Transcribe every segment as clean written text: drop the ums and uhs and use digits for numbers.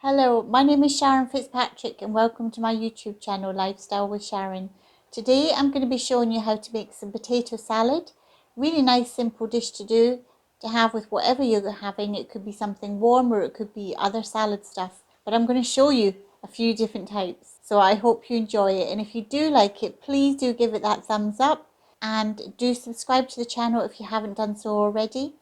Hello, my name is Sharon Fitzpatrick and welcome to my YouTube channel Lifestyle with Sharon. Today I'm going to be showing you how to make some potato salad. Really nice simple dish to do, to have with whatever you're having. It could be something warm or it could be other salad stuff. But I'm going to show you a few different types. So I hope you enjoy it, and if you do like it, please do give it that thumbs up and do subscribe to the channel if you haven't done so already.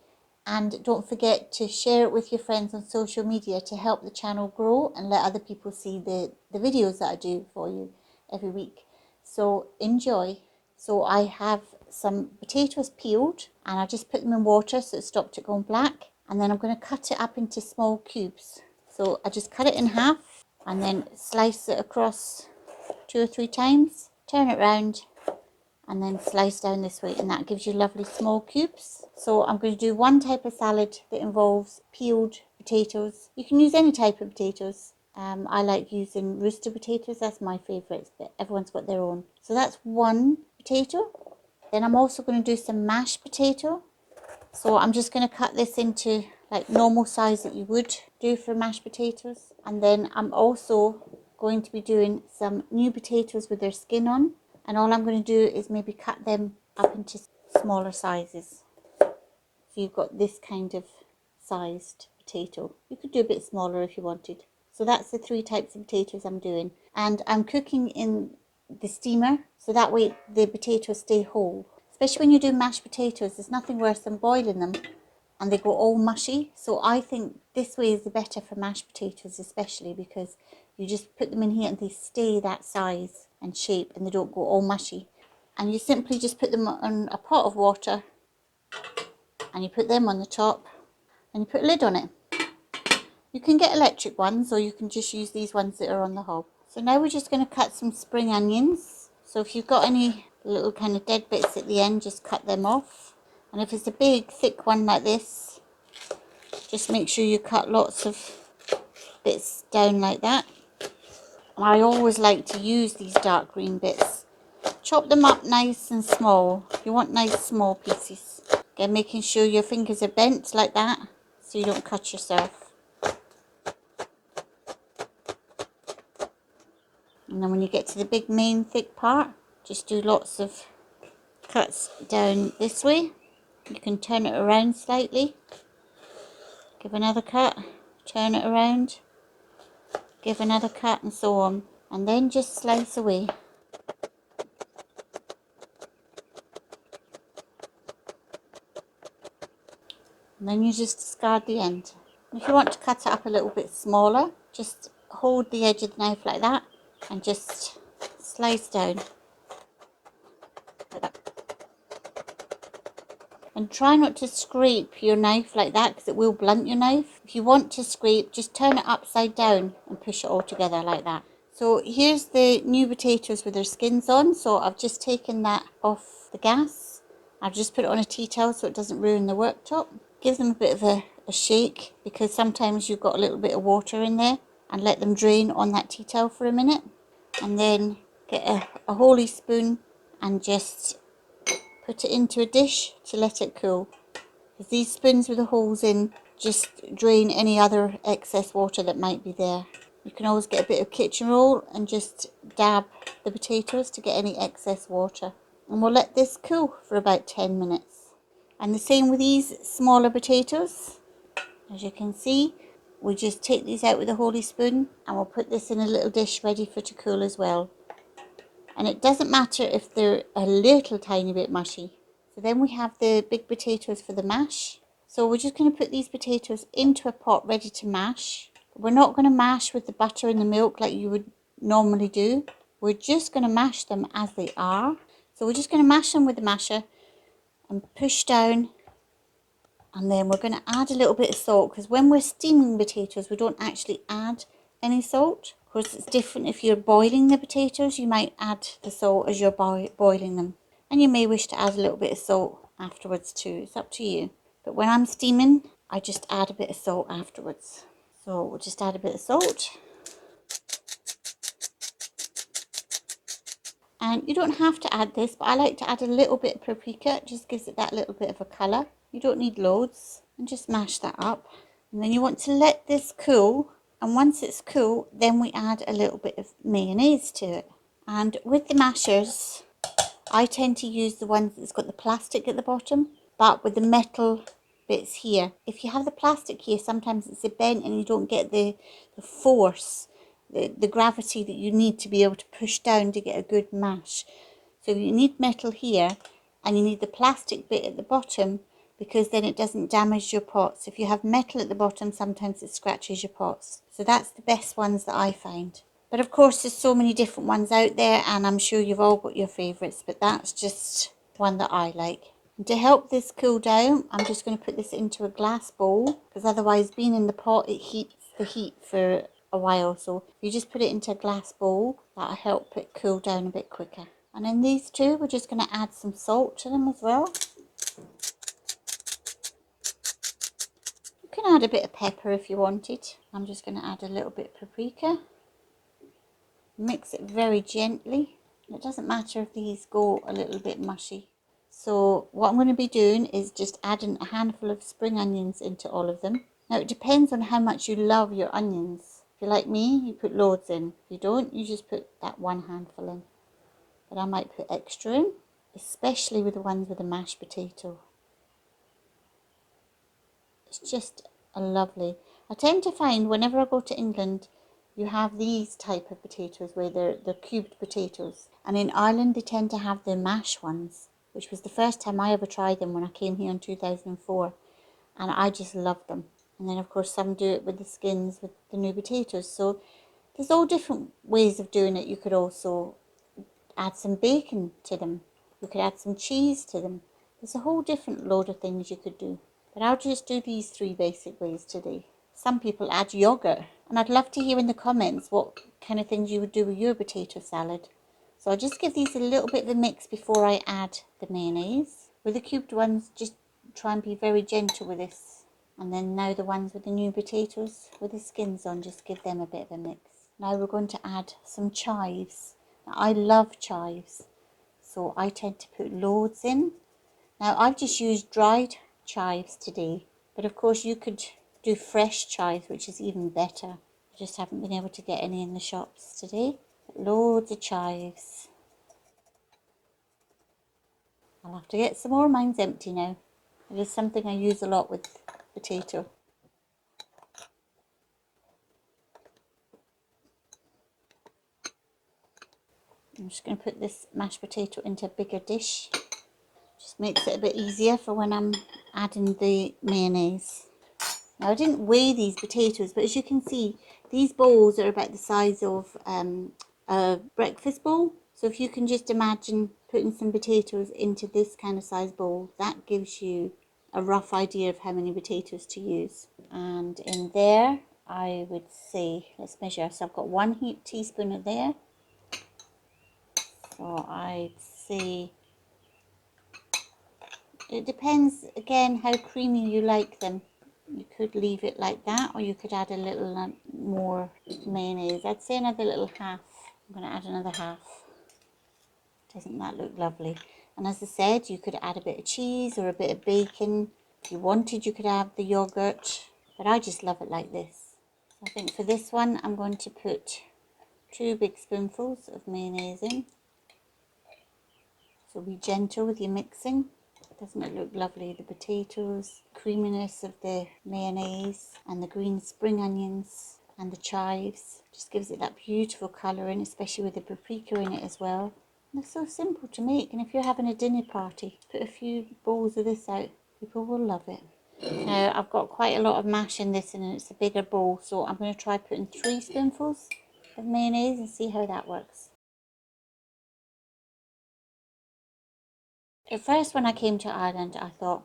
And don't forget to share it with your friends on social media to help the channel grow and let other people see the videos that I do for you every week. So enjoy. So I have some potatoes peeled and I just put them in water so it stopped it going black. And then I'm going to cut it up into small cubes. So I just cut it in half and then slice it across 2 or 3 times. Turn it round and then slice down this way, and that gives you lovely small cubes. So I'm going to do one type of salad that involves peeled potatoes. You can use any type of potatoes. I like using rooster potatoes, that's my favourites, but everyone's got their own. So that's one potato. Then I'm also going to do some mashed potato. So I'm just going to cut this into like normal size that you would do for mashed potatoes. And then I'm also going to be doing some new potatoes with their skin on. And all I'm going to do is maybe cut them up into smaller sizes. So you've got this kind of sized potato. You could do a bit smaller if you wanted. So that's the 3 types of potatoes I'm doing. And I'm cooking in the steamer, so that way the potatoes stay whole. Especially when you do mashed potatoes, there's nothing worse than boiling them and they go all mushy. So I think this way is the better for mashed potatoes, especially because you just put them in here and they stay that size and shape and they don't go all mushy. And you simply just put them on a pot of water and you put them on the top and you put a lid on it. You can get electric ones or you can just use these ones that are on the hob. So now we're just going to cut some spring onions. So if you've got any little kind of dead bits at the end, just cut them off. And if it's a big thick one like this, just make sure you cut lots of bits down like that. I always like to use these dark green bits. Chop them up nice and small. You want nice small pieces. Again, making sure your fingers are bent like that so you don't cut yourself. And then when you get to the big main thick part, just do lots of cuts down this way. You can turn it around slightly. Give another cut. Turn it around. Give another cut and so on. And then just slice away. And then you just discard the end. If you want to cut it up a little bit smaller, just hold the edge of the knife like that and just slice down. Like that. And try not to scrape your knife like that because it will blunt your knife. If you want to scrape, just turn it upside down and push it all together like that. So here's the new potatoes with their skins on. So I've just taken that off the gas. I've just put it on a tea towel so it doesn't ruin the worktop. Give them a bit of a shake because sometimes you've got a little bit of water in there, and let them drain on that tea towel for a minute. And then get a holy spoon and just put it into a dish to let it cool. Because these spoons with the holes in just drain any other excess water that might be there. You can always get a bit of kitchen roll and just dab the potatoes to get any excess water. And we'll let this cool for about 10 minutes. And the same with these smaller potatoes. As you can see, we just take these out with a holy spoon and we'll put this in a little dish ready for to cool as well. And it doesn't matter if they're a little tiny bit mushy. So then we have the big potatoes for the mash. So we're just going to put these potatoes into a pot ready to mash. We're not going to mash with the butter and the milk like you would normally do. We're just going to mash them as they are. So we're just going to mash them with the masher and push down. And then we're going to add a little bit of salt because when we're steaming potatoes, we don't actually add any salt. Of course, it's different if you're boiling the potatoes. You might add the salt as you're boiling them. And you may wish to add a little bit of salt afterwards too. It's up to you. But when I'm steaming, I just add a bit of salt afterwards. So we'll just add a bit of salt. And you don't have to add this, but I like to add a little bit of paprika. It just gives it that little bit of a colour. You don't need loads. And just mash that up. And then you want to let this cool And once it's cool, then we add a little bit of mayonnaise to it. And with the mashers, I tend to use the ones that's got the plastic at the bottom, but with the metal bits here. If you have the plastic here, sometimes it's a bent and you don't get the force, the gravity that you need to be able to push down to get a good mash. So you need metal here and you need the plastic bit at the bottom, because then it doesn't damage your pots. If you have metal at the bottom, sometimes it scratches your pots. So that's the best ones that I find. But of course, there's so many different ones out there, and I'm sure you've all got your favourites, but that's just one that I like. And to help this cool down, I'm just going to put this into a glass bowl, because otherwise being in the pot, it heats the heat for a while. So if you just put it into a glass bowl, that'll help it cool down a bit quicker. And in these two, we're just going to add some salt to them as well. You can add a bit of pepper if you wanted. I'm just going to add a little bit of paprika. Mix it very gently. It doesn't matter if these go a little bit mushy. So what I'm going to be doing is just adding a handful of spring onions into all of them. Now it depends on how much you love your onions. If you're like me, you put loads in. If you don't, you just put that one handful in. But I might put extra in, especially with the ones with the mashed potato. It's just a lovely. I tend to find whenever I go to England, you have these type of potatoes where they're cubed potatoes. And in Ireland, they tend to have the mash ones, which was the first time I ever tried them when I came here in 2004. And I just love them. And then, of course, some do it with the skins, with the new potatoes. So there's all different ways of doing it. You could also add some bacon to them. You could add some cheese to them. There's a whole different load of things you could do. But I'll just do these three basic ways today. Some people add yogurt, and I'd love to hear in the comments what kind of things you would do with your potato salad. So I'll just give these a little bit of a mix before I add the mayonnaise. With the cubed ones, just try and be very gentle with this. And then now the ones with the new potatoes with the skins on, just give them a bit of a mix. Now we're going to add some chives. Now I love chives, so I tend to put loads in. Now I've just used dried chives today, but of course you could do fresh chives, which is even better. I just haven't been able to get any in the shops today. But loads of chives. I'll have to get some more. Mine's empty now. It is something I use a lot with potato. I'm just going to put this mashed potato into a bigger dish. Just makes it a bit easier for when I'm adding the mayonnaise. Now I didn't weigh these potatoes, but as you can see, these bowls are about the size of a breakfast bowl. So if you can just imagine putting some potatoes into this kind of size bowl, that gives you a rough idea of how many potatoes to use. And in there, I would say, let's measure. So I've got 1 teaspoon of there. So I'd say, it depends again how creamy you like them. You could leave it like that, or you could add a little more mayonnaise. I'd say another little half. I'm going to add another half. Doesn't that look lovely? And as I said, you could add a bit of cheese or a bit of bacon. If you wanted, you could add the yogurt. But I just love it like this. I think for this one, I'm going to put 2 big spoonfuls of mayonnaise in. So be gentle with your mixing. Doesn't it look lovely? The potatoes, creaminess of the mayonnaise, and the green spring onions and the chives. Just gives it that beautiful colouring, especially with the paprika in it as well. And they're so simple to make, and if you're having a dinner party, put a few bowls of this out. People will love it. Now I've got quite a lot of mash in this and it's a bigger bowl, so I'm going to try putting 3 spoonfuls of mayonnaise and see how that works. At first, when I came to Ireland, I thought,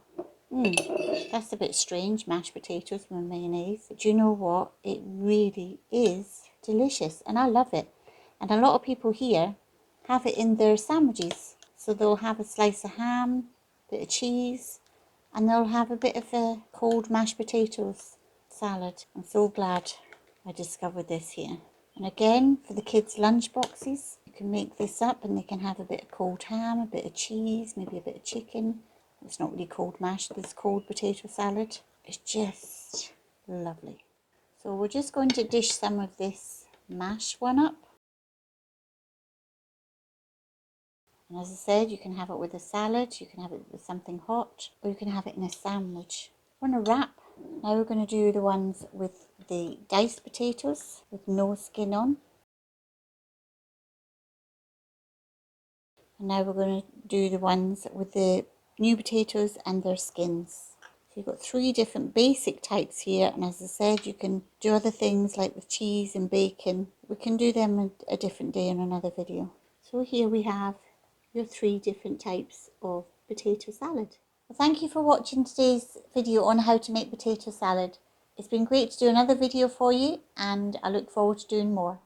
that's a bit strange, mashed potatoes with mayonnaise. But you know what? It really is delicious, and I love it. And a lot of people here have it in their sandwiches. So they'll have a slice of ham, a bit of cheese, and they'll have a bit of a cold mashed potatoes salad. I'm so glad I discovered this here. And again, for the kids' lunch boxes, you can make this up and they can have a bit of cold ham, a bit of cheese, maybe a bit of chicken. It's not really cold mash, this cold potato salad. It's just lovely. So we're just going to dish some of this mashed one up. And as I said, you can have it with a salad, you can have it with something hot, or you can have it in a sandwich. On a wrap, now we're going to do the ones with the diced potatoes with no skin on. And now we're going to do the ones with the new potatoes and their skins. So you've got 3 different basic types here, and as I said, you can do other things like with cheese and bacon. We can do them a different day in another video. So here we have your 3 different types of potato salad. Well, thank you for watching today's video on how to make potato salad. It's been great to do another video for you, and I look forward to doing more.